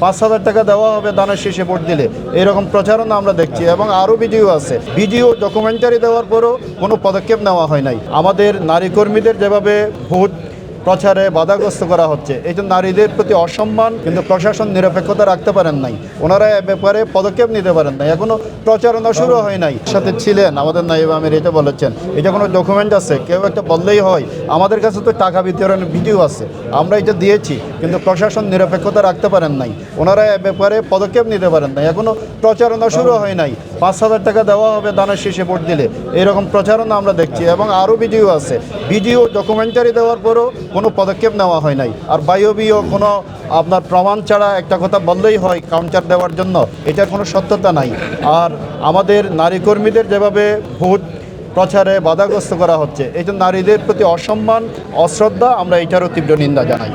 5,000 টাকা দেওয়া হবে দানের শেষে ভোট দিলে, এরকম প্রচারণা আমরা দেখছি। এবং আরও ভিডিও আছে, ভিডিও ডকুমেন্টারি দেওয়ার পরও কোনো পদক্ষেপ নেওয়া হয় নাই। আমাদের নারী কর্মীদের যেভাবে ভোট প্রচারে বাধাগ্রস্ত করা হচ্ছে, এই যে নারীদের প্রতি অসম্মান, কিন্তু প্রশাসন নিরপেক্ষতা রাখতে পারেন নাই, ওনারা এ ব্যাপারে পদক্ষেপ নিতে পারেন নাই, এখনো প্রচারণা শুরু হয় নাই। সাথে ছিলেন আমাদের নায়েব আমির, এটা বলেছেন, এটা কোনো ডকুমেন্ট আছে, কেউ একটা বললেই হয়? আমাদের কাছে তো টাকা বিতরণের ভিডিও আছে, আমরা এটা দিয়েছি, কিন্তু প্রশাসন নিরপেক্ষতা রাখতে পারেন নাই, ওনারা এ ব্যাপারে পদক্ষেপ নিতে পারেন নাই, এখনো প্রচারণা শুরু হয় নাই। 5,000 টাকা দেওয়া হবে দানের শেষে ভোট দিলে, এরকম প্রচারণা আমরা দেখছি। এবং আরও ভিডিও আছে, ভিডিও ডকুমেন্টারি দেওয়ার পরও কোনো পদক্ষেপ নেওয়া হয় নাই। আর বায়বীয় কোনো আপনার প্রমাণ ছাড়া একটা কথা বললেই হয় কাউন্টার দেওয়ার জন্য, এটার কোনো সত্যতা নাই। আর আমাদের নারী কর্মীদের যেভাবে ভোট প্রচারে বাধাগ্রস্ত করা হচ্ছে, এই যে নারীদের প্রতি অসম্মান, অশ্রদ্ধা, আমরা এটারও তীব্র নিন্দা জানাই।